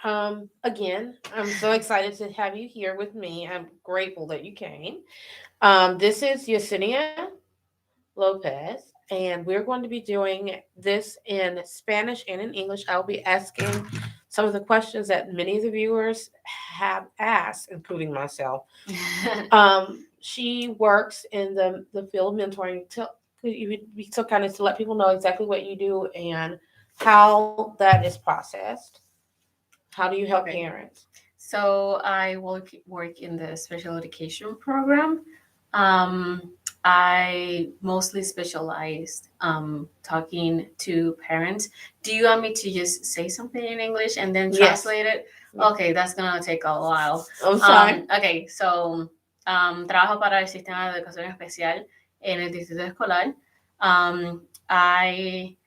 Again, I'm so excited to have you here with me. I'm grateful that you came. This is Yesenia Lopez, and we're going to be doing this in Spanish and in English. I'll be asking some of the questions that many of the viewers have asked, including myself. She works in the field of mentoring. Could you be so kind as to let people know exactly what you do and how that is processed? How do you help Okay. parents? So I work in the special education program. Um, I mostly specialized talking to parents. Do you want me to just say something in English and then Yes. translate it? Okay, that's gonna take a while. I'm sorry. Okay, so trabajo para el sistema de educación especial en el distrito escolar. I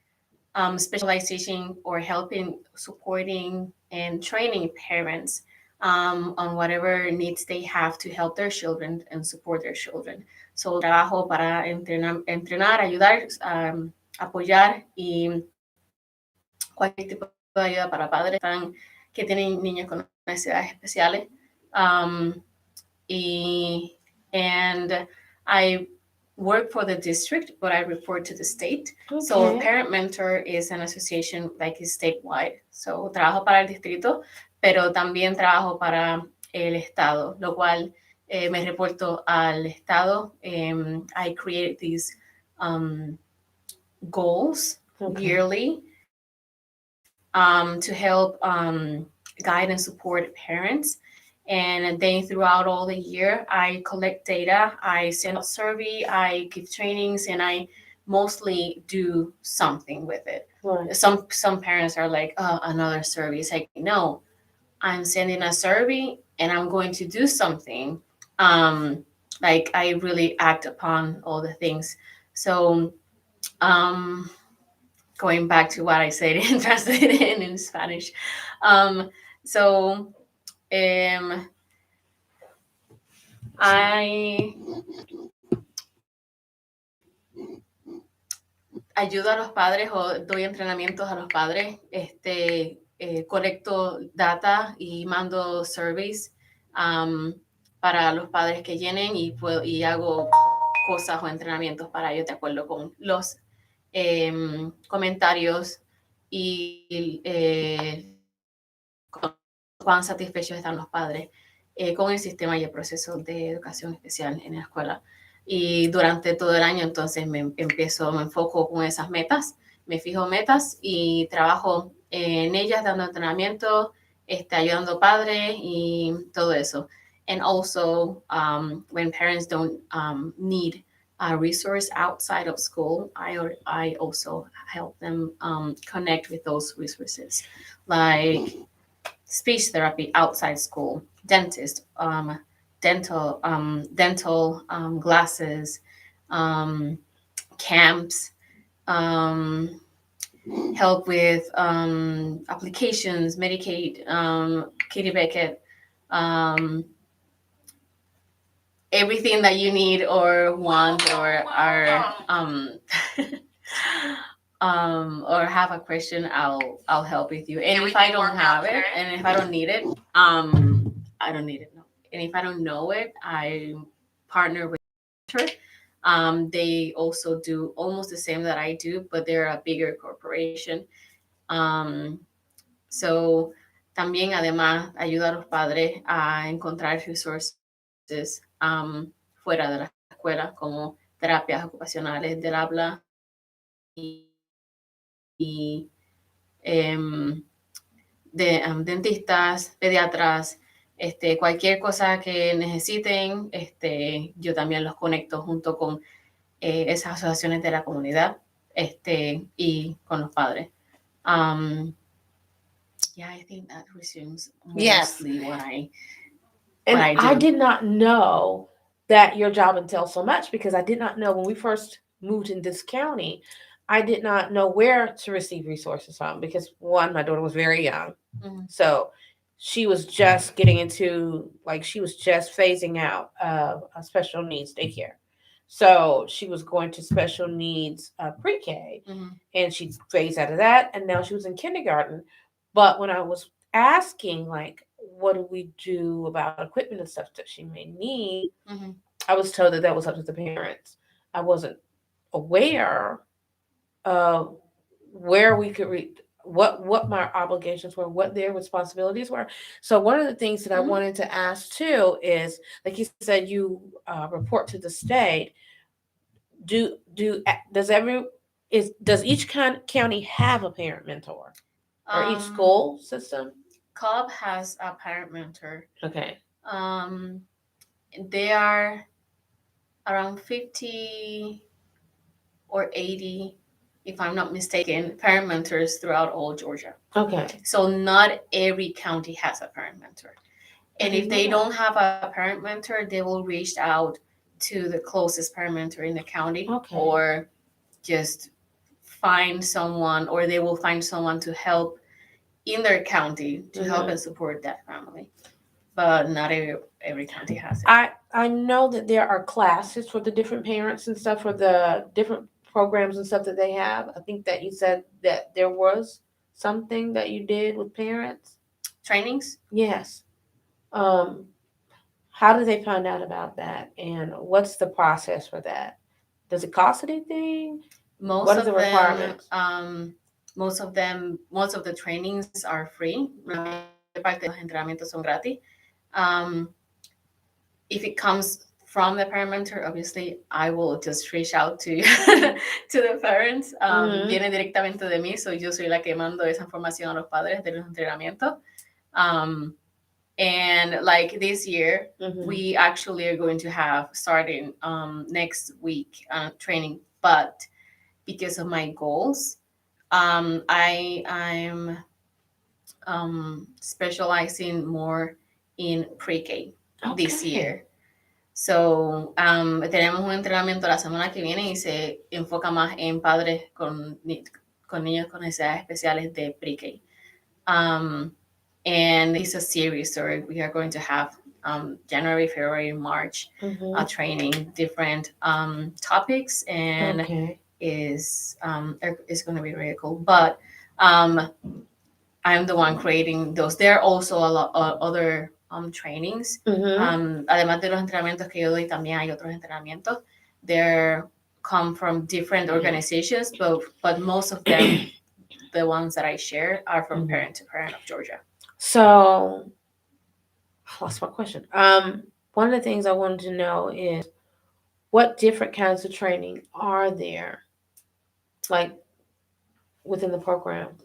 specialization or helping, supporting, and training parents on whatever needs they have to help their children and support their children. So, trabajo para entrenar ayudar, apoyar y cualquier tipo de ayuda para padres que tienen niños con necesidades especiales. Um, y, and I work for the district, but I report to the state. So Okay. Parent Mentor is an association like is statewide. So trabajo para el distrito, pero también trabajo para el estado, lo cual me reporto al estado. I create these um, goals Okay. yearly to help guide and support parents. And then throughout all the year, I collect data, I send out survey, I give trainings, and I mostly do something with it. Right. Some parents are like, oh, another survey. It's like, no, I'm sending a survey and I'm going to do something. Um, like I really act upon all the things. So um, going back to what I said and translated in Spanish. Um, so um, I ayudo a los padres o doy entrenamientos a los padres, colecto data y mando surveys um, para los padres que llenen y hago cosas o entrenamientos para ellos de acuerdo con los comentarios y cuán satisfechos están los padres con el sistema y el proceso de educación especial en la escuela. Y durante todo el año entonces me enfoco con esas metas, me fijo metas y trabajo en ellas dando entrenamiento, ayudando padres y todo eso. And also, when parents don't need a resource outside of school, I also help them connect with those resources, like speech therapy outside school, dentist, dental glasses, um, camps, um, help with applications, Medicaid, Katie Beckett, um, everything that you need or want or are or have a question, I'll help with you. And if I don't have it, and if I don't need it, I don't need it. No. And if I don't know it, I partner with her. They also do almost the same that I do, but they're a bigger corporation. Um, so también además ayuda a los padres a encontrar resources fuera de la escuela, como terapias ocupacionales del habla y dentistas, pediatras, cualquier cosa que necesiten, yo también los conecto junto con esas asociaciones de la comunidad y con los padres. Um, yeah, I think that resumes Yes. mostly what And I I do. did not know that your job entails so much because I did not know when we first moved in this county, I did not know where to receive resources from because one, my daughter was very young. Mm-hmm. So she was just getting into, like, she was just phasing out of a special needs daycare. So she was going to special needs pre K Mm-hmm. and she phased out of that. And now she was in kindergarten. But when I was asking, like, what do we do about equipment and stuff that she may need, Mhm. I was told that that was up to the parents. I wasn't aware of where we could read what my obligations were, what their responsibilities were. So one of the things that I Mhm. wanted to ask too is, like you said, you report to the state. Does each county have a parent mentor, or each Um, school system? Cobb has a parent mentor. Okay. Um, they are around 50 or 80, if I'm not mistaken, parent mentors throughout all Georgia. Okay. So not every county has a parent mentor. I And didn't if know they that. don't have a parent mentor, they will reach out to the closest parent mentor in the county, Okay. or just find someone, or they will find someone to help in their county to help and support that family. But not every county has it. I know that there are classes for the different parents and stuff, for the different programs and stuff that they have. I think that you said that there was something that you did with parents. Trainings? Yes. Um, how do they find out about that, and what's the process for that? Does it cost anything? Most What are of the them, requirements? most of the trainings are free. La mayor parte de los entrenamientos son gratis. Um, if it comes from the parent mentor, obviously I will just reach out to to the parents. Viene directamente de mí, so yo soy la que mando esa información a los padres de los entrenamientos. And like this year, we actually are going to have starting next week training, but because of my goals, I'm specializing more in pre-K this year. So, tenemos un entrenamiento la semana que viene y se enfoca más en padres con niños con necesidades especiales de pre-K. And it's a series, so we are going to have January, February, March training different topics, and is going to be really cool. But I'm the one creating those. There are also a lot of other trainings. Además de los entrenamientos que yo doy, también hay otros entrenamientos. They come from different organizations, but most of them, the ones that I share, are from Parent to Parent of Georgia. So, I lost my question. One of the things I wanted to know is, what different kinds of training are there, like within the program?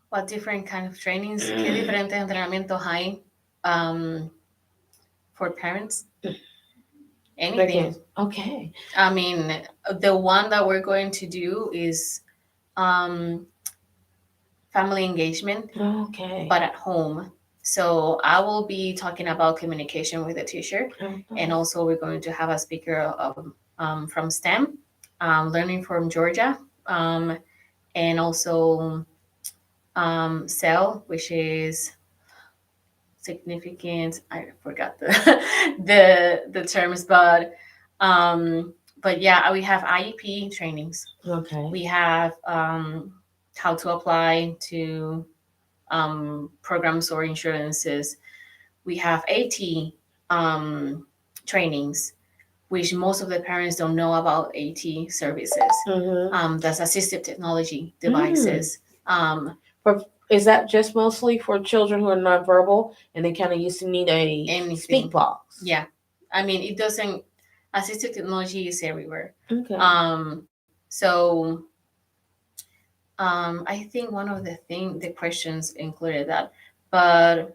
What different kind of trainings? ¿Qué diferentes entrenamientos hay for parents? Anything. Okay. I mean, the one that we're going to do is family engagement, but at home. So I will be talking about communication with the teacher, and also we're going to have a speaker of, from STEM, learning from Georgia, and also CEL, which is significant. I forgot the terms, but yeah, we have IEP trainings. Okay. We have how to apply to programs or insurances. We have AT trainings, which most of the parents don't know about AT services. That's assistive technology devices. Is that just mostly for children who are nonverbal and they kind of used to need a speak box? Yeah. I mean, it doesn't, assistive technology is everywhere. Okay. So I think one of the questions included that, but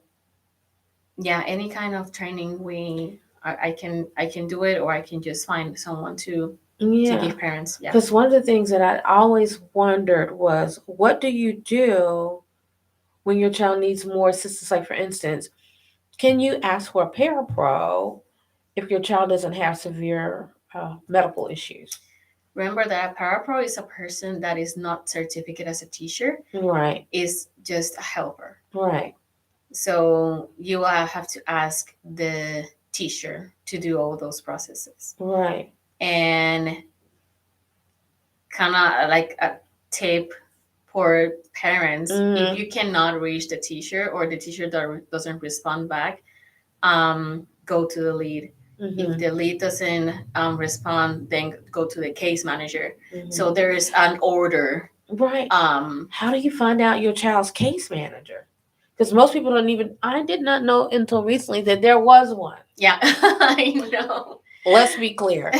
yeah, any kind of training I can do it, or I can just find someone to give parents. Yeah. Because one of the things that I always wondered was, what do you do when your child needs more assistance? Like, for instance, can you ask for a parapro if your child doesn't have severe medical issues? Remember that a parapro is a person that is not certificate as a teacher. Right. Is just a helper. Right. So you have to ask the teacher to do all those processes. Right. And kind of like a tip for parents, Mhm. if you cannot reach the teacher or the teacher doesn't respond back, go to the lead. If Mhm. the lead doesn't respond, then go to the case manager. So Mhm. there is an order. Right. How do you find out your child's case manager? Because most people don't even. I did not know until recently that there was one. Yeah, I know. Let's be clear.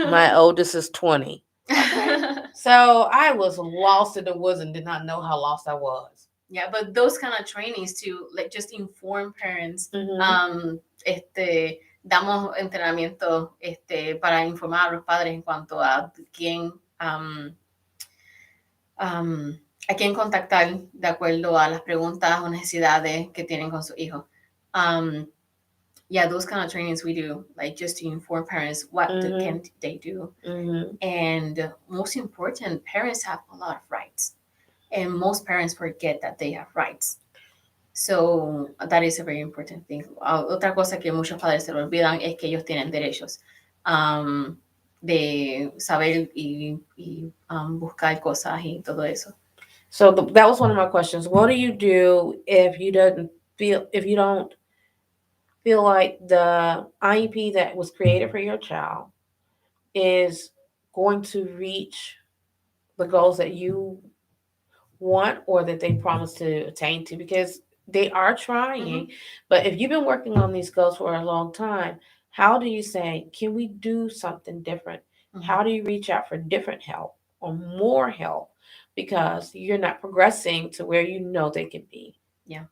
My oldest is 20. Okay. So I was lost in the woods and did not know how lost I was. Yeah, but those kind of trainings to like just inform parents. Mhm. Damos entrenamiento para informar a los padres en cuanto a a quién contactar de acuerdo a las preguntas o necesidades que tienen con su hijo. Yeah, those kind of trainings we do, like just to inform parents what can they do. And most important, parents have a lot of rights. And most parents forget that they have rights. So that is a very important thing. Otra cosa que muchos padres se lo olvidan es que ellos tienen derechos de saber y buscar cosas y todo eso. So that was one of my questions. What do you do if you don't feel like the IEP that was created for your child is going to reach the goals that you want or that they promise to attain to? Because they are trying, but if you've been working on these goals for a long time, how do you say, can we do something different? How do you reach out for different help or more help because you're not progressing to where you know they can be? Yeah.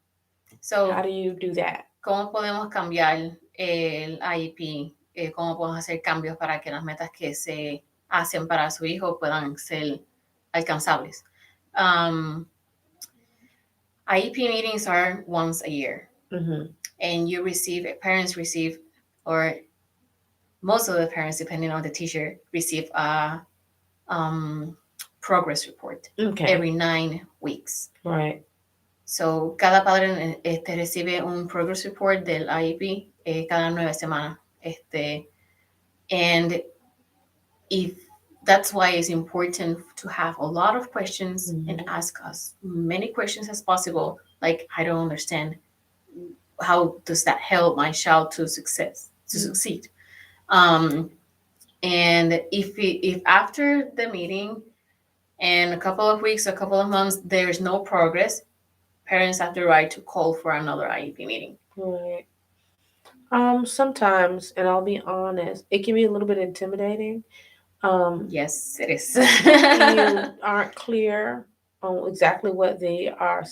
So how do you do that? ¿Cómo podemos cambiar el IEP? ¿Cómo podemos hacer cambios para que las metas que se hacen para su hijo puedan ser alcanzables? IEP meetings are once a year, and parents receive, or most of the parents, depending on the teacher, receive a progress report every 9 weeks. Right. So, cada padre recibe un progress report del IEP cada 9 semanas. And if that's why it's important to have a lot of questions and ask us many questions as possible. Like, I don't understand. How does that help my child to succeed? And if after the meeting and a couple of weeks, a couple of months, there's no progress, parents have the right to call for another IEP meeting. Right. Sometimes, and I'll be honest, it can be a little bit intimidating. Yes, it is. You aren't clear on exactly what they are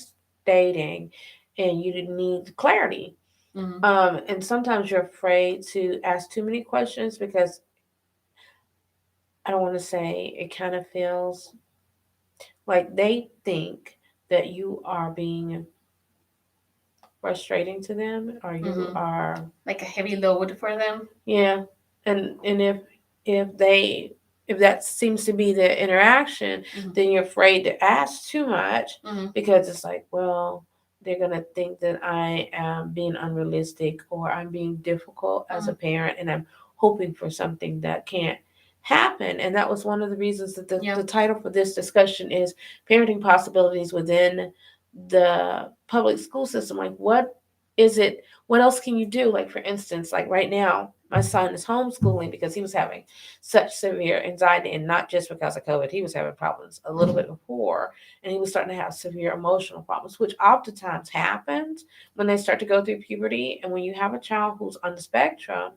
stating, and you need clarity. And sometimes you're afraid to ask too many questions because I don't want to say it kind of feels like they think that you are being frustrating to them or you are like a heavy load for them. Yeah. And if that seems to be the interaction, then you're afraid to ask too much because it's like, well, they're gonna think that I am being unrealistic or I'm being difficult as a parent and I'm hoping for something that can't happen. And that was one of the reasons that the title for this discussion is Parenting Possibilities Within the Public School System. Like, what else can you do? Like, for instance, like right now, my son is homeschooling because he was having such severe anxiety, and not just because of COVID. He was having problems a little bit before, and he was starting to have severe emotional problems, which oftentimes happens when they start to go through puberty. And when you have a child who's on the spectrum,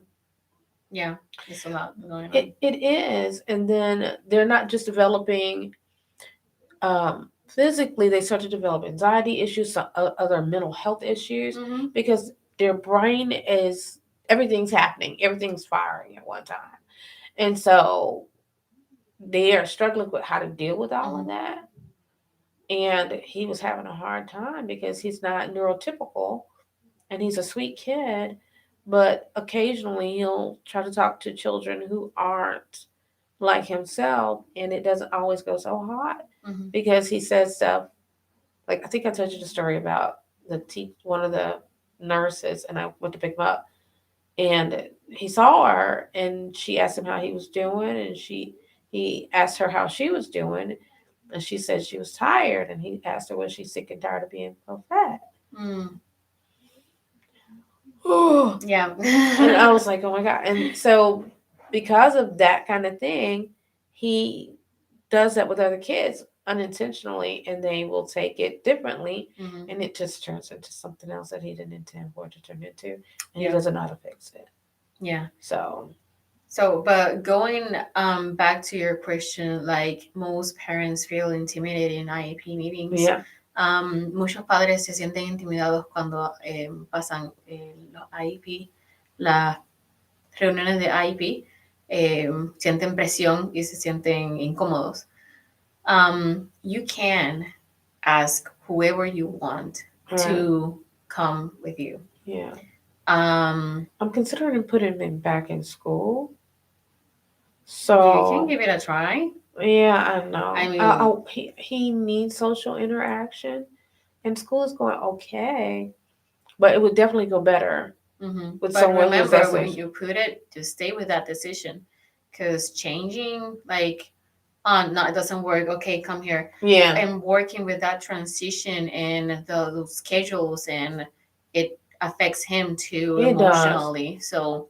yeah, it's a lot going on. It is. And then they're not just developing physically, they start to develop anxiety issues, some other mental health issues, because their brain is, everything's happening, everything's firing at one time. And so they are struggling with how to deal with all of that. And he was having a hard time because he's not neurotypical and he's a sweet kid, but occasionally he'll try to talk to children who aren't like himself, and it doesn't always go so hot because he says stuff like, I think I told you the story about one of the nurses, and I went to pick him up, and he saw her, and she asked him how he was doing, and he asked her how she was doing, And she said she was tired, and he asked her, was she sick and tired of being so fat? Mm, And yeah. I was like, oh my God. And so, because of that kind of thing, he does that with other kids unintentionally, and they will take it differently, Mhm. and it just turns into something else that he didn't intend for it to turn into, and Yeah. he doesn't know how to fix it. Yeah. So, But going back to your question, like most parents feel intimidated in IEP meetings. yeah. Muchos padres se sienten intimidados cuando pasan los IEP, las reuniones de IEP, sienten presión y se sienten incómodos. You can ask whoever you want Right. to come with you. Yeah. Um, I'm considering putting him back in school. you So can give it a try. yeah, I know. I mean- He needs social interaction, and school is going okay, but it would definitely go better Mm-hmm. with But someone who's remember, that when social. you put it, to stay with that decision, because changing, like, no, it doesn't work. Okay, come here. Yeah. And working with that transition and the schedules, and it affects him too It does. emotionally. So,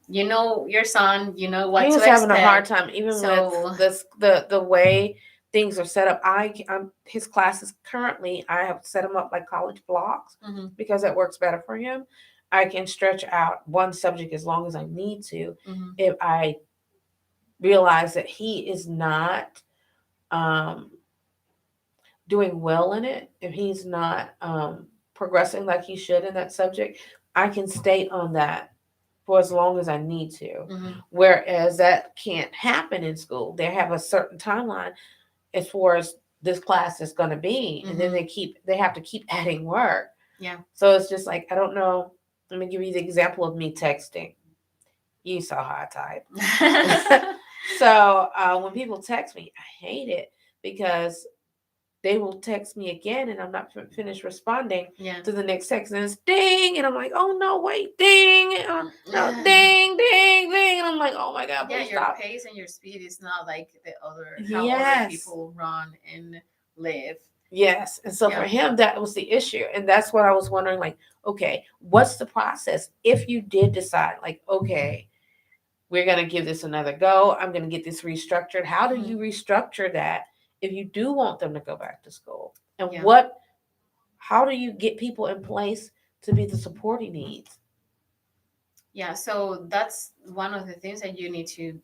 you know your son, you know what He to was expect. having a hard time, even So- with this the way things are set up. I'm his classes currently. I have set him up like college blocks Mhm, because it works better for him. I can stretch out one subject as long as I need to mhm, if I realize that he is not um, doing well in it. If he's not progressing like he should in that subject, I can stay on that for as long as I need to. mhm. Whereas that can't happen in school. They have a certain timeline as far as this class is going to be, and then they have to keep adding work. Yeah. So it's just like, I don't know. Let me give you the example of me texting. You saw how I type. So when people text me, I hate it because they will text me again and I'm not finished responding Yeah. to the next text, and it's ding, and I'm like, oh no, wait, ding, no, ding, ding, ding, and I'm like, oh my God, Yeah, please your stop. pace and your speed is not like the other how other Yes. people run and live. Yes. And so Yeah. for him, that was the issue. And that's what I was wondering, like, okay, what's the process if you did decide, like, okay, we're going to give this another go. I'm going to get this restructured. How do you restructure that if you do want them to go back to school? And Yeah. how do you get people in place to be the support he needs? Yeah, so that's one of the things that you need to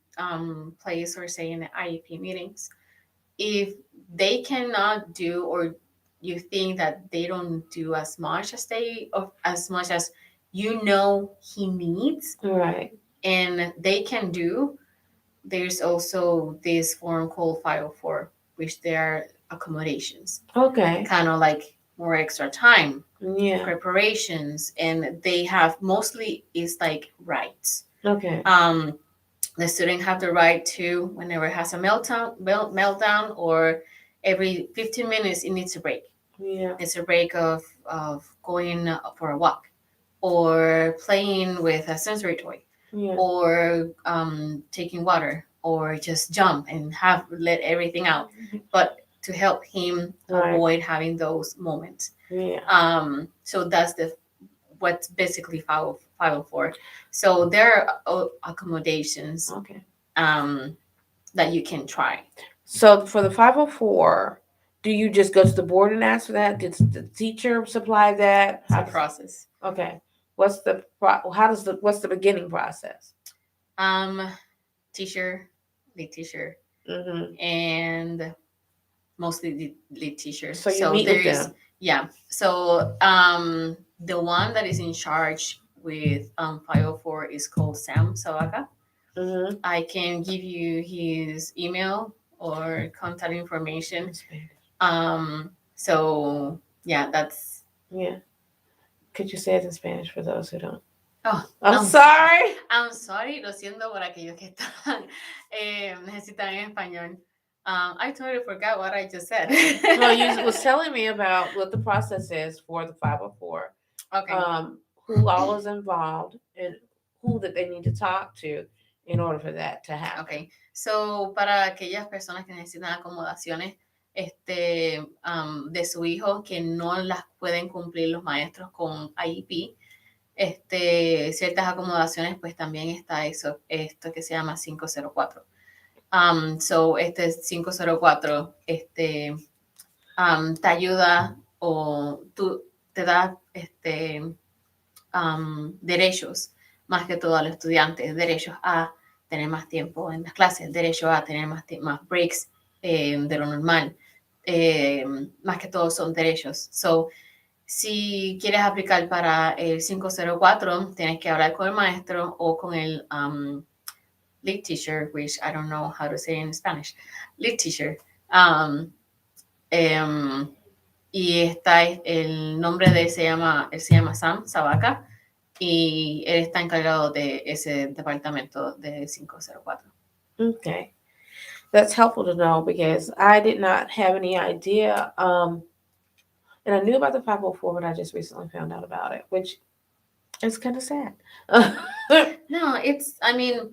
place or say in the IEP meetings. If they cannot do, or you think that they don't do as much as you know he needs, Right. and they can do, there's also this form called 504, which there are accommodations, Okay. kind of like more extra time, Yeah. preparations, and they have mostly is like rights. Okay. The student have the right to, whenever it has a meltdown, or every 15 minutes it needs a break. Yeah. It's a break of going for a walk, or playing with a sensory toy, Yeah. or taking water, or just jump and let everything out, but to help him Right. avoid having those moments. Yeah. So that's what's basically 504. So there are accommodations Okay. that you can try. So for the 504, do you just go to the board and ask for that? Did the teacher supply that? It's a process. Okay. What's the beginning process? Teacher, lead teacher, Mm-hmm. and mostly the lead teacher. So you meet with them. Yeah. So the one that is in charge with 504 is called Sam Sawaka. Mm-hmm. I can give you his email or contact information. So yeah, that's. Yeah. Could you say it in Spanish for those who don't? Oh, I'm sorry. I'm sorry, lo siento por aquellos que están necesitan en español. I totally forgot what I just said. Well, you was telling me about what the process is for the 504. Okay. Who all is involved and who that they need to talk to in order for that to happen. Okay. So, para aquellas personas que necesitan acomodaciones, de su hijo que no las pueden cumplir los maestros con IEP, ciertas acomodaciones, pues también está esto que se llama 504. So, 504, te ayuda o te da, derechos, más que todo a los estudiantes, derechos a tener más tiempo en las clases, derecho a tener más breaks de lo normal, más que todo son derechos. So, si quieres aplicar para el 504, tienes que hablar con el maestro o con el lead teacher, which I don't know how to say in Spanish, lead teacher. Y está el nombre de él se llama Sam Sabaka y él está encargado de ese departamento de 504. Okay. That's helpful to know because I did not have any idea. And I knew about the 504, but I just recently found out about it, which is kind of sad. No, I mean,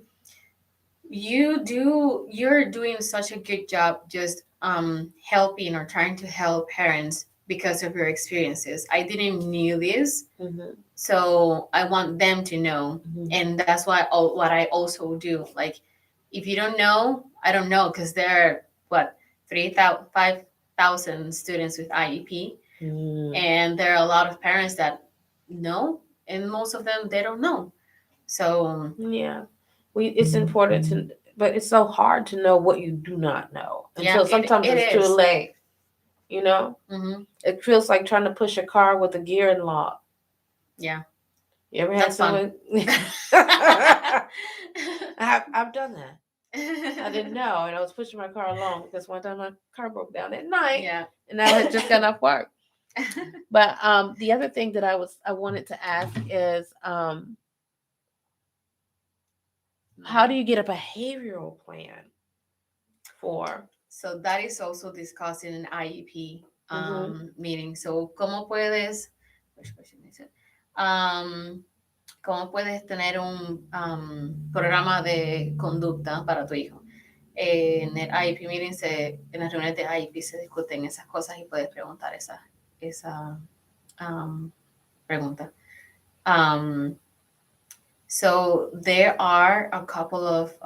you're doing such a good job just helping or trying to help parents because of your experiences. I didn't knew this, Mhm. so I want them to know, Mhm. and that's what I also do. Like, if you don't know, I don't know, because there are 3,000, 5,000 students with IEP, Mm. and there are a lot of parents that know, and most of them they don't know. So Yeah. It's important to, but it's so hard to know what you do not know yeah, until sometimes it it's too is. late. You know, Mm-hmm. it feels like trying to push a car with a gear and lock. Yeah, You ever had that's someone? fun. I've done that. I didn't know, and I was pushing my car along because one time my car broke down at night, Yeah. and I had just gotten off work. But the other thing that I wanted to ask is, how do you get a behavioral plan for? So that is also discussed in an IEP Mhm. meeting. So, ¿cómo puedes, which question is it? ¿Cómo puedes tener un programa de conducta para tu hijo? En el IEP meeting, en las reuniones de IEP se discuten esas cosas y puedes preguntar esa pregunta. So there are a couple of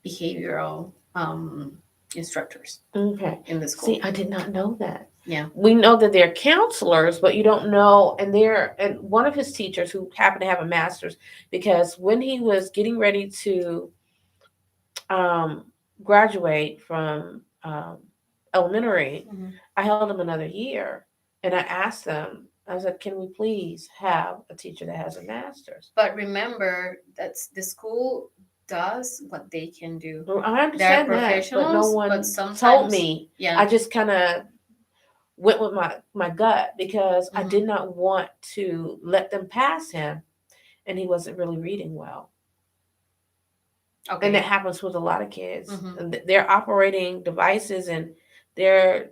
behavioral instructors Okay. in the school. See, I did not know that. Yeah. We know that they're counselors, but you don't know. And one of his teachers who happened to have a master's, because when he was getting ready to um, graduate from elementary, Mhm. I held him another year, and I asked them. I said, "Can we please have a teacher that has a master's?" But remember, that's the school does what they can do. Well, I understand that, but no professionals, one but sometimes told me. yeah. I just kind of went with my gut because I Mhm. did not want to let them pass him, and he wasn't really reading well. Okay. And that happens with a lot of kids. Mhm. And they're operating devices and they're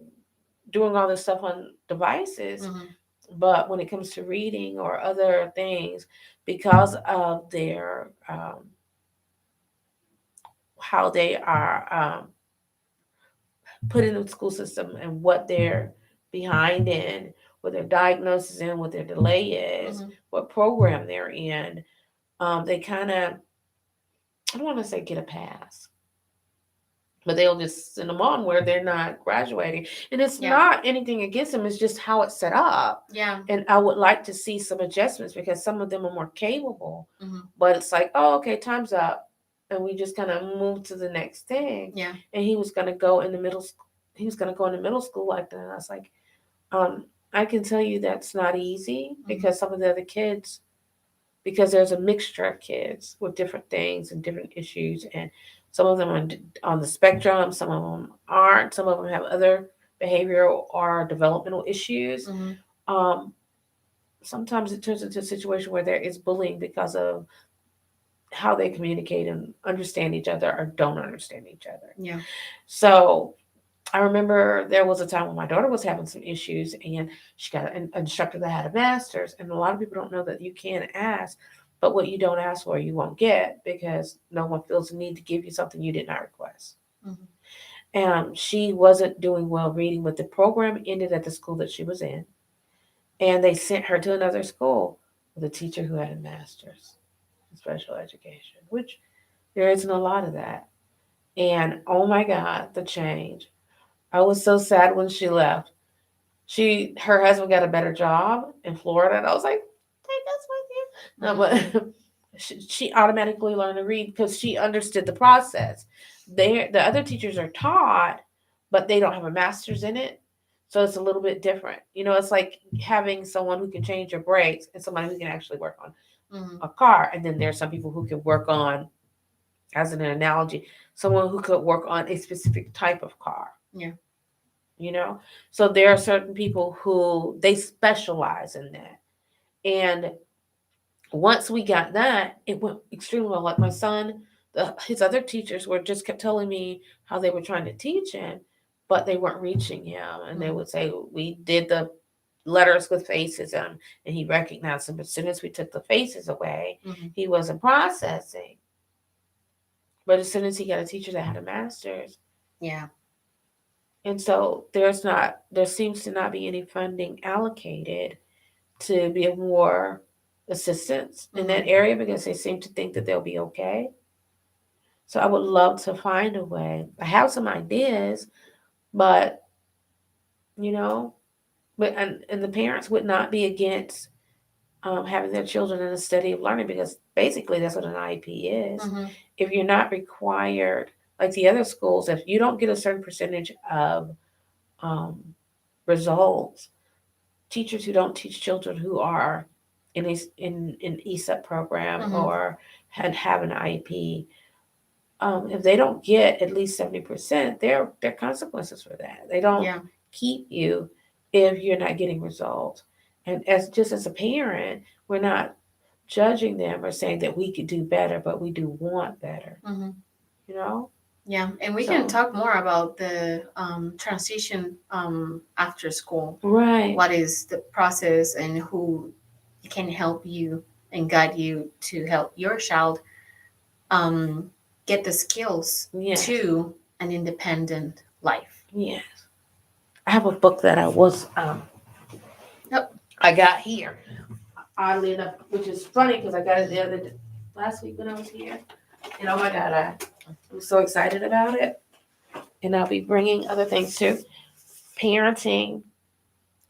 doing all this stuff on devices, Mhm. but when it comes to reading or other things, because of their how they are put in the school system and what they're behind in, what their diagnosis in, what their delay is, Mhm. what program they're in, they kind of, I don't want to say get a pass, but they'll just send them on where they're not graduating. And it's Yeah. not anything against them, it's just how it's set up. Yeah. And I would like to see some adjustments because some of them are more capable, Mhm. but it's like, oh, okay, time's up. And we just kind of move to the next thing. Yeah. And he was going to go in the middle school. He was going to go into middle school like that. And I was like, I can tell you that's not easy because some of the other kids, because there's a mixture of kids with different things and different issues, and some of them are on the spectrum, some of them aren't, some of them have other behavioral or developmental issues. Mhm. Um, Sometimes it turns into a situation where there is bullying because of how they communicate and understand each other or don't understand each other. Yeah. So I remember there was a time when my daughter was having some issues and she got an instructor that had a master's. And a lot of people don't know that you can ask, but what you don't ask for, you won't get because no one feels the need to give you something you did not request. Mhm. She wasn't doing well reading, but the program ended at the school that she was in, and they sent her to another school with a teacher who had a master's in special education, which there isn't a lot of that. And oh my God, the change. I was so sad when she left. Her husband got a better job in Florida, and I was like, take us with you. No, but she automatically learned to read because she understood the process. The other teachers are taught, but they don't have a master's in it. So it's a little bit different. It's like having someone who can change your brakes and somebody who can actually work on Mhm. a car. And then there's some people who can work on, as an analogy, someone who could work on a specific type of car. Yeah. So there are certain people who they specialize in that. And once we got that, it went extremely well. Like my son, his other teachers were just kept telling me how they were trying to teach him, but they weren't reaching him. And they would say, we did the letters with faces and he recognized them. But as soon as we took the faces away, he wasn't processing. But as soon as he got a teacher that had a master's, Yeah. and so there seems to not be any funding allocated to be more assistance in that area because they seem to think that they'll be okay. So I would love to find a way. I have some ideas, but you know, and the parents would not be against having their children in a study of learning because basically that's what an IEP is. If you're not required, like the other schools, if you don't get a certain percentage of um, results, teachers who don't teach children who are in an ESEP program or have an IEP, if they don't get at least 70%, there are consequences for that. They don't keep you if you're not getting results. And as a parent, we're not judging them or saying that we could do better, but we do want better. You know? Yeah, and we can talk more about the transition after school. Right. What is the process and who can help you and guide you to help your child get the skills to an independent life. Yes. I have a book that I got here, oddly enough, which is funny because I got it last week when I was here. And oh my God, I'm so excited about it. And I'll be bringing other things too. Parenting.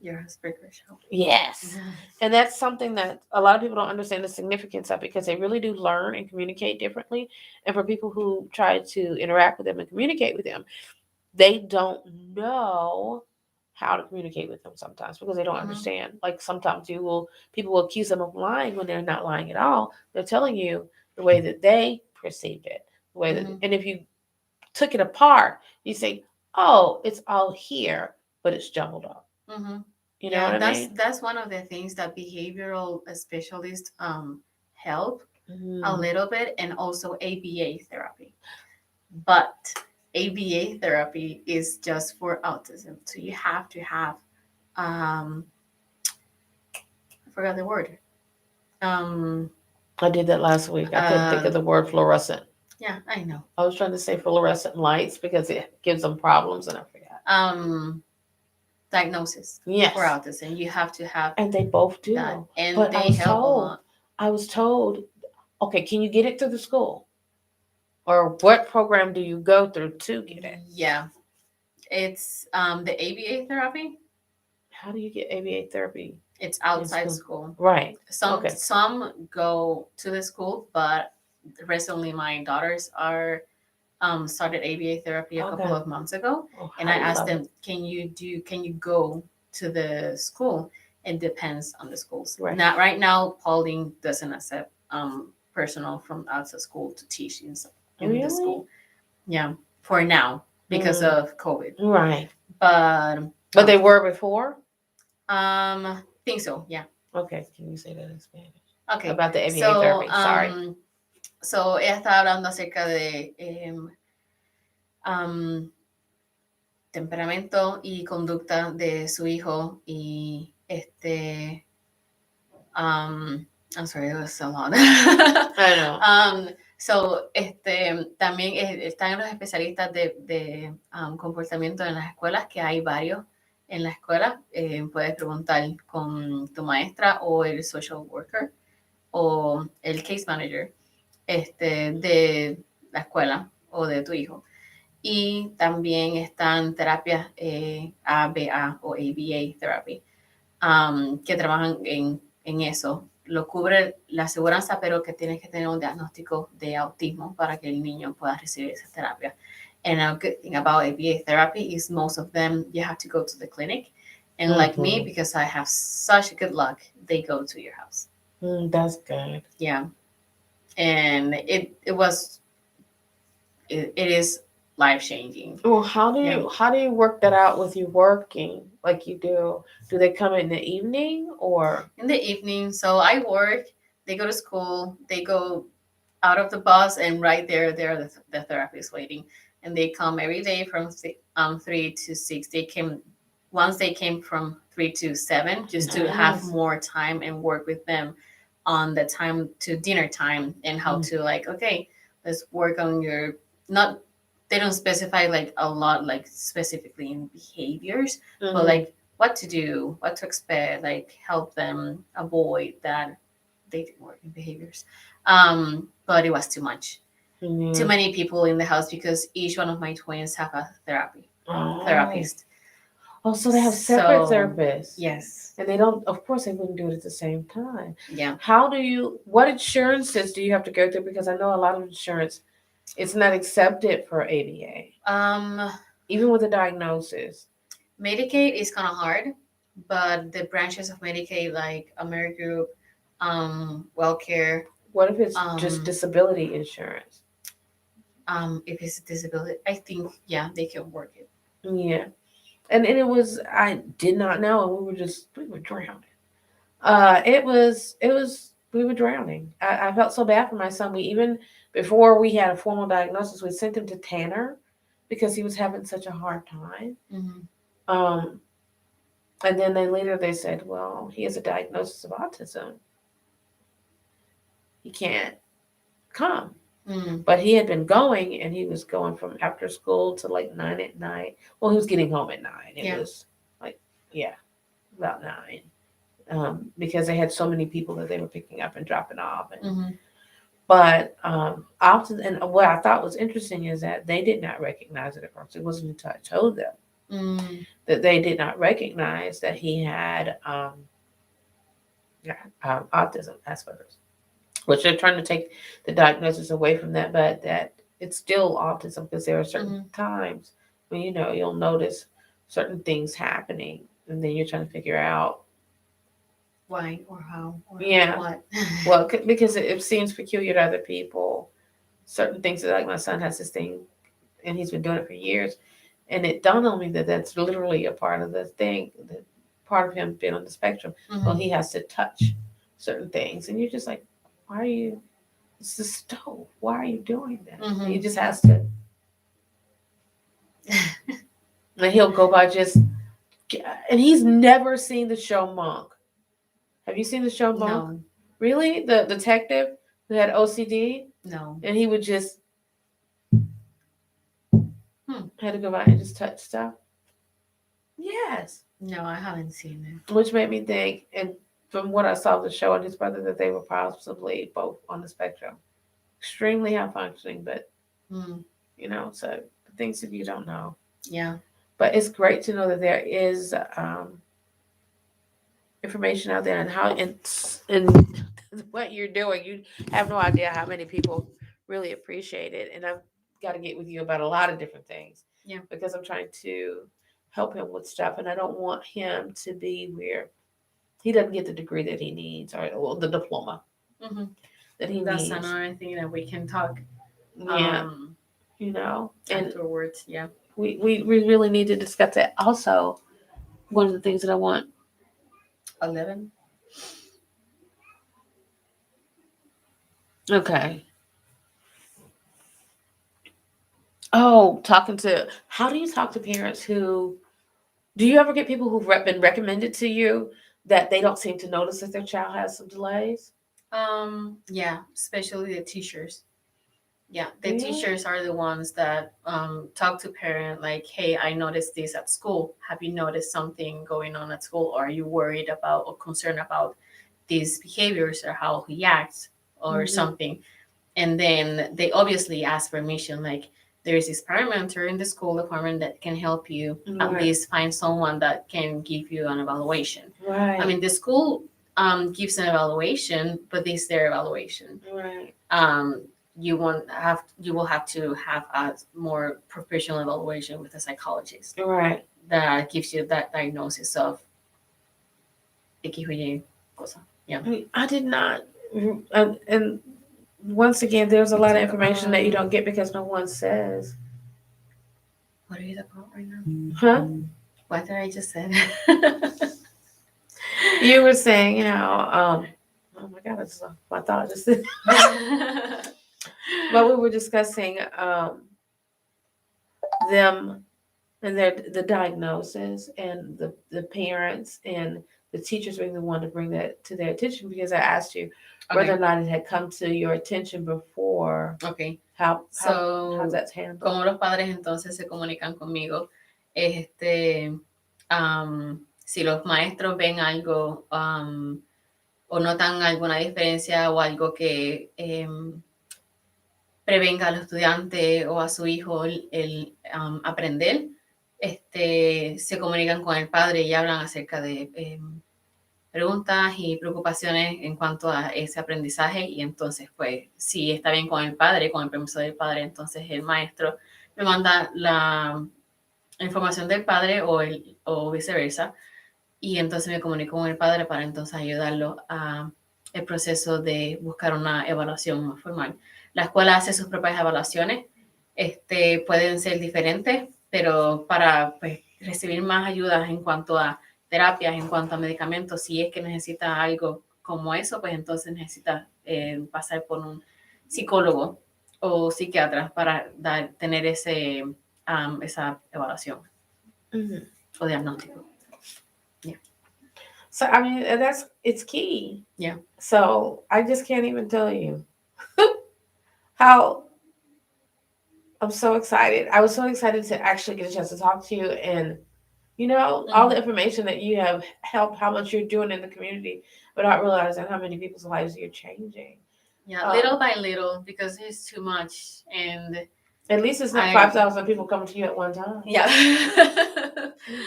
Your Asperger's show. Yes. And that's something that a lot of people don't understand the significance of because they really do learn and communicate differently. And for people who try to interact with them and communicate with them, they don't know how to communicate with them sometimes because they don't understand. Like sometimes people will accuse them of lying when they're not lying at all. They're telling you the way that they perceived it. The way that, and if you took it apart, you say, "Oh, it's all here, but it's jumbled up." You know what I mean? That's one of the things that behavioral specialists help a little bit, and also ABA therapy. But ABA therapy is just for autism, so you have to have I forgot the word. I did that last week. I couldn't think of the word fluorescent. Yeah, I know. I was trying to say fluorescent lights because it gives them problems, and I forgot. Diagnosis for autism. You have to have, and they both do. That. And but they help a lot. I was told, okay, can you get it through the school? Or what program do you go through to get it? Yeah, it's the ABA therapy. How do you get ABA therapy? It's outside school. Right. Some go to the school, but recently my daughters are started ABA therapy a couple of months ago, and I asked them, can you go to the school? It depends on the schools. Right. Not right now. Paulding doesn't accept personnel from outside school to teach in the school. Yeah, for now because of COVID. Right. But they were before. Think so. Yeah. Okay. Can you say that in Spanish? Okay. About the ABA therapy. Sorry. So ella estaba hablando acerca de temperamento y conducta de su hijo y I'm sorry, it was so long. I know. So, también están los especialistas de comportamiento en las escuelas, que hay varios en la escuela. Puedes preguntar con tu maestra o el social worker o el case manager de la escuela o de tu hijo. Y también están terapias ABA o ABA therapy, que trabajan en eso. Lo cubre la aseguranza, pero que tienes que tener un diagnóstico de autismo para que el niño pueda recibir esa terapia. And a good thing about ABA therapy is most of them, you have to go to the clinic. And like me, because I have such good luck, they go to your house. That's good. Yeah. And it is life changing. Well, how do you work that out with you working like you do? Do they come in the evening or? In the evening, so I work, they go to school, they go out of the bus, and right there the therapist waiting, and they come every day from 3 to 6. They came from 3 to 7, just to have Nice. more time and work with them on the time to dinner time, and how to, like, okay, let's work on your, not, they don't specify like a lot, like specifically in behaviors, but like what to do, what to expect, like help them avoid that they didn't work in behaviors. But it was too much. Too many people in the house, because each one of my twins have a therapist. Oh, so they have separate So, therapists. Yes. And they don't, of course, they wouldn't do it at the same time. Yeah. What insurances do you have to go through? Because I know a lot of insurance, it's not accepted for ABA, even with a diagnosis. Medicaid is kind of hard, but the branches of Medicaid, like AmeriGroup, WellCare, What if it's just disability insurance? if it's a disability, I think, yeah, they can work it. Yeah. And it was, I did not know, and we were drowning. We were drowning. I felt so bad for my son. Before we had a formal diagnosis, we sent him to Tanner because he was having such a hard time. Mm-hmm. And then later they said, well, he has a diagnosis of autism. He can't come. Mm-hmm. But he had been going, and he was going from after school to like 9 at night. Well, he was getting home at 9. It was like, about 9. Because they had so many people that they were picking up and dropping off. But often, and what I thought was interesting is that they did not recognize it at first. It wasn't until I told them that they did not recognize that he had autism, Asperger's, which they're trying to take the diagnosis away from that, but that it's still autism, because there are certain times when you'll notice certain things happening, and then you're trying to figure out why or how or what. Well, because it seems peculiar to other people. Certain things, like my son has this thing, and he's been doing it for years, and it dawned on me that that's literally a part of the thing, that part of him being on the spectrum. Well, he has to touch certain things, and you're just like, why are you? It's the stove. Why are you doing that? He just has to. And he'll go by and he's never seen the show Monk. Have you seen the show Monk? No. Really? The detective who had OCD? No. And he would just had to go by and just touch stuff. Yes. No, I haven't seen it. Which made me think, and from what I saw of the show and his brother, that they were possibly both on the spectrum. Extremely high functioning, but so the things that you don't know. Yeah. But it's great to know that there is information out there, and how and what you're doing. You have no idea how many people really appreciate it. And I've got to get with you about a lot of different things. Yeah. Because I'm trying to help him with stuff, and I don't want him to be where he doesn't get the degree that he needs, or the diploma that he That's needs. That's another thing that we can talk. Yeah. And afterwards, yeah. We really need to discuss that. Also, one of the things that I want. 11. Okay. Oh, how do you talk to parents do you ever get people who've been recommended to you that they don't seem to notice that their child has some delays? Yeah, especially the teachers. Yeah, the Yeah. teachers are the ones that talk to parent like, hey, I noticed this at school. Have you noticed something going on at school? Or are you worried about or concerned about these behaviors or how he acts or Mhm. something? And then they obviously ask permission, like there's this parent mentor in the school department that can help you at Right. least find someone that can give you an evaluation. Right. I mean, the school gives an evaluation, but it's their evaluation. Right. You will have to have a more professional evaluation with a psychologist Right. that gives you that diagnosis of X, Y, Y cosa. Yeah. I did not. And once again, there's a lot of information that you don't get because no one says. What are you talking about right now? Huh? What did I just say? You were saying how, oh my God, it's my thought just, but we were discussing them and the diagnosis and the parents and the teachers being the one to bring that to their attention because I asked you whether or Okay. not it had come to your attention before. Okay. How So, that's handled. como los padres entonces se comunican conmigo, si los maestros ven algo o notan alguna diferencia o algo que prevenga al estudiante o a su hijo el aprender, se comunican con el padre y hablan acerca de preguntas y preocupaciones en cuanto a ese aprendizaje y entonces pues si está bien con el padre, con el permiso del padre, entonces el maestro me manda la información del padre o viceversa y entonces me comunico con el padre para entonces ayudarlo a el proceso de buscar una evaluación más formal. La escuela hace sus propias evaluaciones, pueden ser diferentes, pero para pues, recibir más ayudas en cuanto a terapias, en cuanto a medicamentos, si es que necesita algo como eso, pues entonces necesita pasar por un psicólogo o psiquiatra para tener esa evaluación o diagnóstico. So I mean it's key. Yeah. So I just can't even tell you how I'm so excited. I was so excited to actually get a chance to talk to you and all the information that you have helped, how much you're doing in the community without realizing how many people's lives you're changing. Yeah, little by little because it's too much and at least it's not 5,000 people coming to you at one time. Yeah.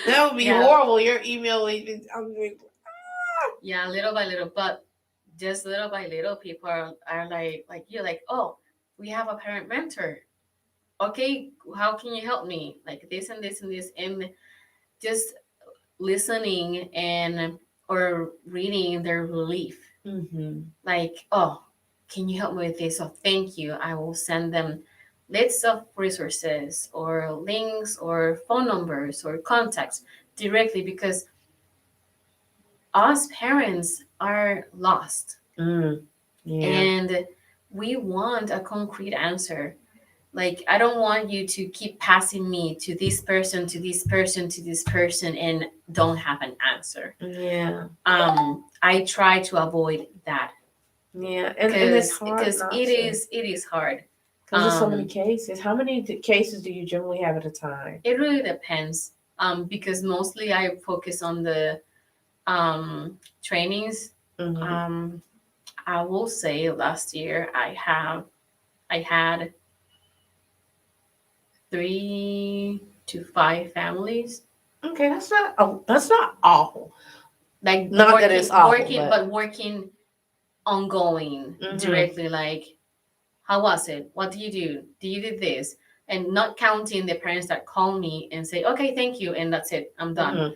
That would be horrible. Your email would be, yeah, little by little, but just little by little, people are like you, like, oh, we have a parent mentor. Okay, how can you help me? Like this and this and this, and just listening and or reading their relief. Like, oh, can you help me with this? Oh, thank you. I will send them lists of resources or links or phone numbers or contacts directly because us parents are lost. And we want a concrete answer. Like, I don't want you to keep passing me to this person, to this person, to this person, and don't have an answer. Yeah. I try to avoid that. Yeah, and it's hard because it is hard. Because there's so many cases. How many cases do you generally have at a time? It really depends. Because mostly I focus on the trainings. I will say last year I had 3 to 5 families. Okay, that's not awful. Like not working, that it's awful, but working ongoing directly. Like, how was it? What do you do? Do you do this? And not counting the parents that call me and say, okay, thank you, and that's it. I'm done.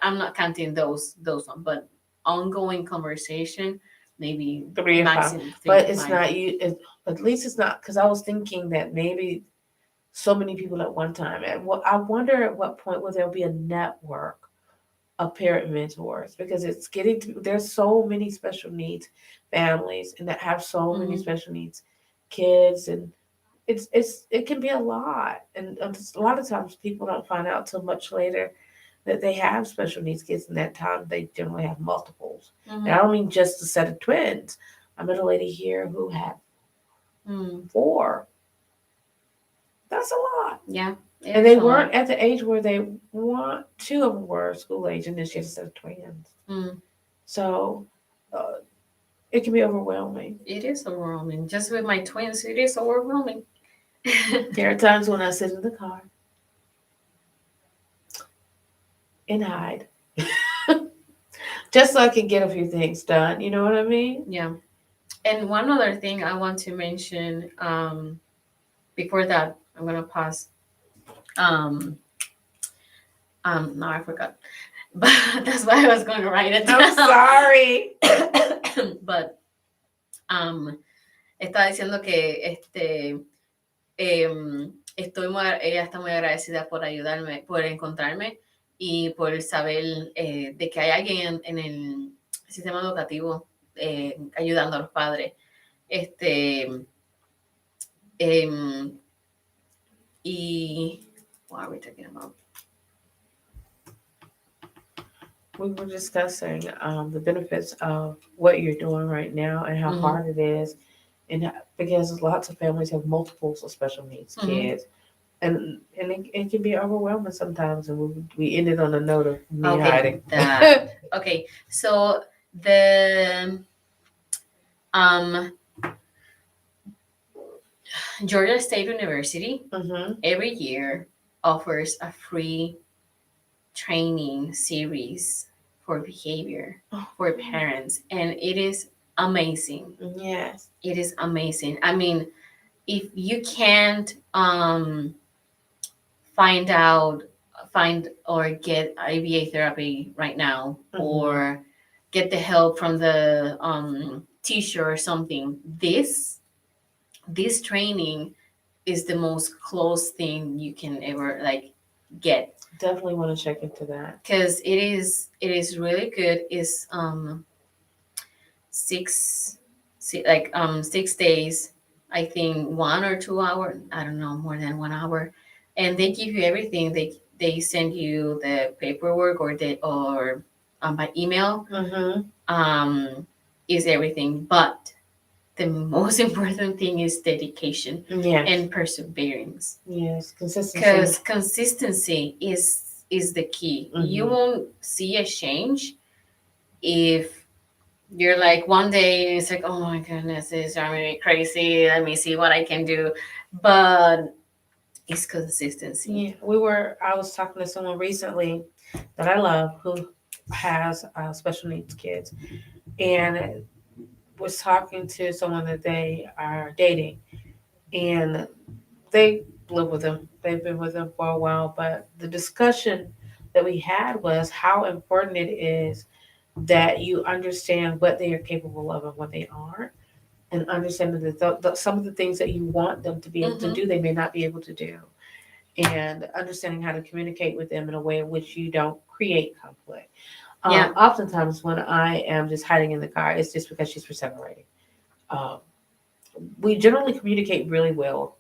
I'm not counting those ones, but ongoing conversation, maybe 3 or 5. But it's not you. At least it's not, because I was thinking that maybe so many people at one time. And I wonder at what point will there be a network of parent mentors, because it's getting to, there's so many special needs families and that have so many special needs kids, and it can be a lot, and a lot of times people don't find out till much later that they have special needs kids, and that time they generally have multiples. And I don't mean just a set of twins. I met a lady here who had 4 That's a lot. Yeah. And they it's a lot. weren't at the age where they want. Two of them were school age, and then she has twins. Mm, So it can be overwhelming. it is overwhelming. Just with my twins, it is overwhelming. There are times when I sit in the car and hide, just so I can get a few things done. You know what I mean? Yeah. And one other thing I want to mention, before that, I'm gonna pause. Um, now I forgot, but that's why I was going to write it down. I'm sorry. But estaba diciendo que ella está muy agradecida por ayudarme, por encontrarme y por saber de que hay alguien en el sistema educativo ayudando a los padres. Y what are we talking about? We were discussing the benefits of what you're doing right now and how Mhm. hard it is, and because lots of families have multiples of special needs Mhm. kids, and it can be overwhelming sometimes. And we ended on a note of me Okay, hiding. Okay, so the Georgia State University Mhm. every year offers a free training series for behavior for parents, and it is amazing. Yes. It is amazing. I mean, if you can't find or get IVA therapy right now, Mhm. or get the help from the teacher or something, this training is the most close thing you can ever get, Definitely want to check into that. because it is really good. It's 6 days, I think 1 or 2 hour, I don't know, more than 1 hour, and they give you everything. They send you the paperwork or by email. Mhm. Is everything, but the most important thing is dedication Yes. and perseverance, Yes. Consistency. because consistency is the key. You Mhm. won't see a change if you're like one day it's like, oh my goodness, this is driving me crazy, let me see what I can do. But it's consistency. Yeah, I was talking to someone recently that I love who has special needs kids, and was talking to someone that they are dating, and they live with them. They've been with them for a while, but the discussion that we had was how important it is that you understand what they are capable of and what they aren't, and understand that some of the things that you want them to be able to Mhm. do, they may not be able to do, and understanding how to communicate with them in a way in which you don't create conflict. Yeah. Oftentimes, when I am just hiding in the car, it's just because she's perseverating. Um, we generally communicate really well,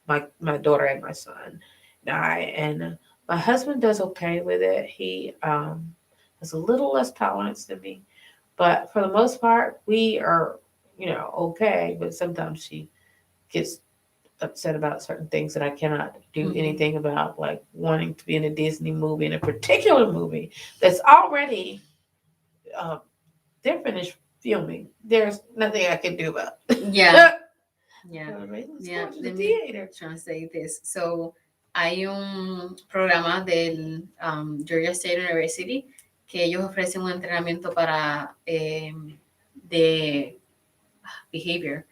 my daughter and my son and I, and my husband does okay with it. He has a little less tolerance than me, but for the most part, we are, okay. But sometimes she gets upset about certain things that I cannot do Mhm. anything about, like wanting to be in a Disney movie, in a particular movie that's already they're finished filming. There's nothing I can do about it. Yeah. Yeah. Let's Yeah, go to the let me theater. translate this. So, hay un programa del Georgia State University que ellos ofrecen un entrenamiento para de behavior.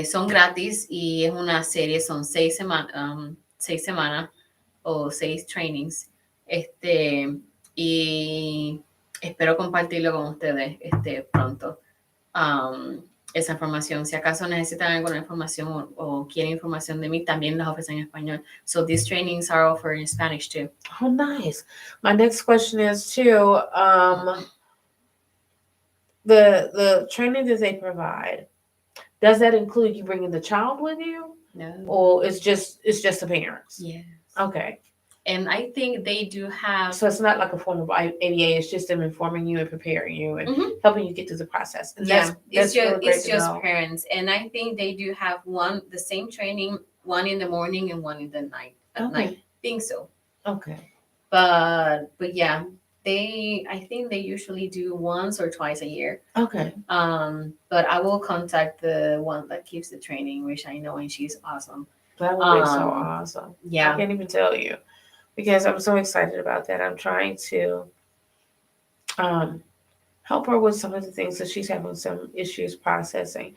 Son gratis y es una serie, son 6 semanas o 6 trainings. Y espero compartirlo con ustedes pronto. Esa información. Si acaso necesitan alguna información o quieren información de mí, también las ofrecen en español. So these trainings are offered in Spanish too. Oh, nice. My next question is too, the training that they provide, does that include you bringing the child with you, No. or it's just the parents? Yes. Okay. And I think they do have. So it's not like a form of ABA. It's just them informing you and preparing you and Mhm. helping you get through the process. And Yeah, that's really great it's to just know. parents, and I think they do have the same training one in the morning and one in the night at night. Okay. Think so. Okay. But yeah, I think they usually do once or twice a year. Okay. But I will contact the one that keeps the training, which I know, and she's awesome. That would be so Um, awesome. I Yeah. can't even tell you because I'm so excited about that. I'm trying to help her with some of the things that she's having some issues processing.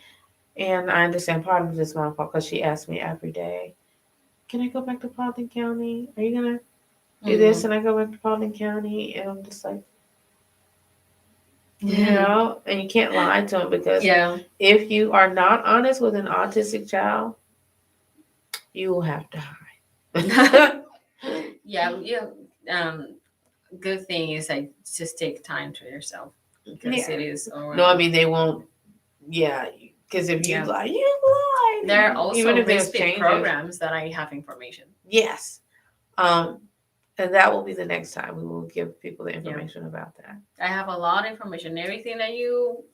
And I understand part of this my fault because she asks me every day, "Can I go back to Paulding County? Are you gonna do this?" And I go back to Paulding County, and I'm just like, you know, and you can't lie to them because Yeah. if you are not honest with an autistic child, you will have to hide. Yeah. Yeah. Good thing is like just take time to yourself because Yeah. it is. No, I mean they won't. Yeah, because if you Yeah. lie, you lied. There are also Even if there's respite changes. programs that I have information. Yes. And that will be the next time we will give people the information about that. I have a lot of information. Everything that you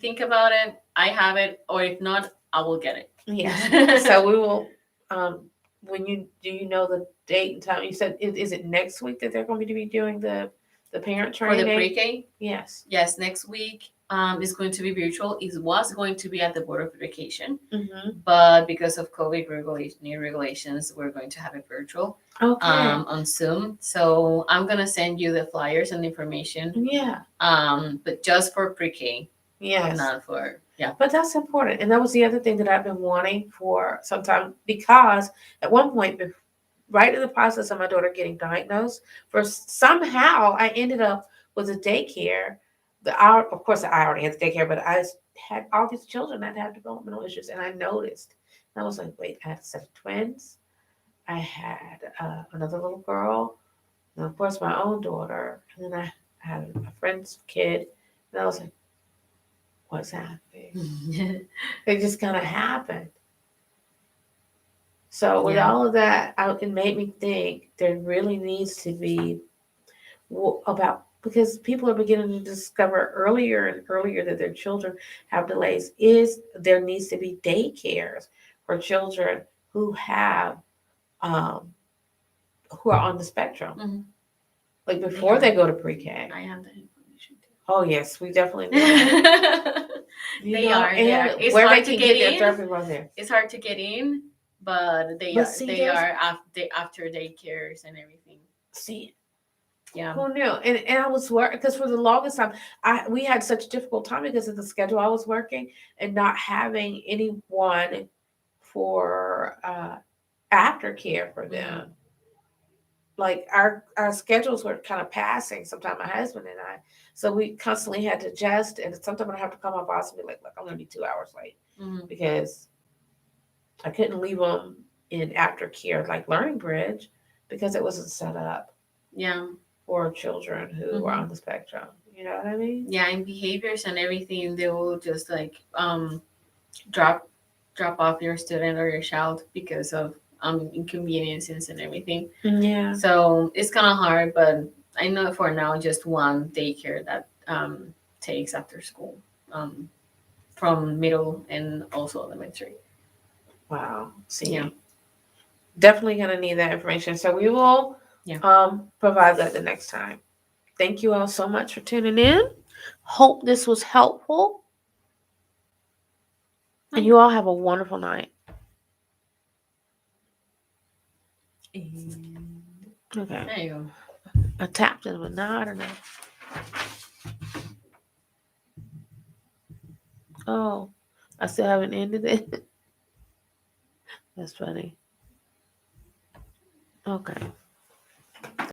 think about it, I have it, or if not, I will get it. Yes. So we will. When you know the date and time? You said is it next week that they're going to be doing the parent For training? the pre-K, Yes. yes, next week is going to be virtual. It was going to be at the Board of Education, but because of COVID new regulations, we're going to have it virtual Okay. on Zoom. So I'm gonna send you the flyers and information, Yeah. but just for pre-K, Yes. not for But that's important. And that was the other thing that I've been wanting for some time because at one point, right in the process of my daughter getting diagnosed, somehow I ended up with a daycare. Of course, I already had the daycare, but I had all these children that had developmental issues, and I noticed. And I was like, wait, I had a set of twins. I had another little girl, and of course my own daughter, and then I had a friend's kid, and I was like, what's happening? It just kind of happened. So with Yeah. all of that, it made me think there really needs to be about because people are beginning to discover earlier and earlier that their children have delays. There needs to be daycares for children who have who are on the spectrum, Mhm. like before they go to pre-K. I have that information too. Oh yes, we definitely need that. They are. It's where hard they to can get their in. therapy while there. It's hard to get in, but they But are. see, They are after daycares and everything. See, Yeah. who knew? And I was working because for the longest time, we had such a difficult time because of the schedule I was working and not having anyone for aftercare for them. Like our schedules were kind of passing. Sometimes my husband and I, so we constantly had to adjust. And sometimes I'd have to call my boss and be like, "Look, I'm going to be 2 hours late because I couldn't leave them in aftercare like Learning Bridge because it wasn't set up." Yeah. For children who are on the spectrum. You know what I mean? Yeah, and behaviors and everything, they will just like drop off your student or your child because of inconveniences and everything. Yeah. So it's kind of hard, but I know for now just one daycare that takes after school from middle and also elementary. Wow. See. Yeah. Definitely gonna need that information. So we will provide that the next time. Thank you all so much for tuning in. Hope this was helpful. And you all have a wonderful night. Okay. There you go. I tapped it, but now I don't know. Oh, I still haven't ended it. That's funny. Okay.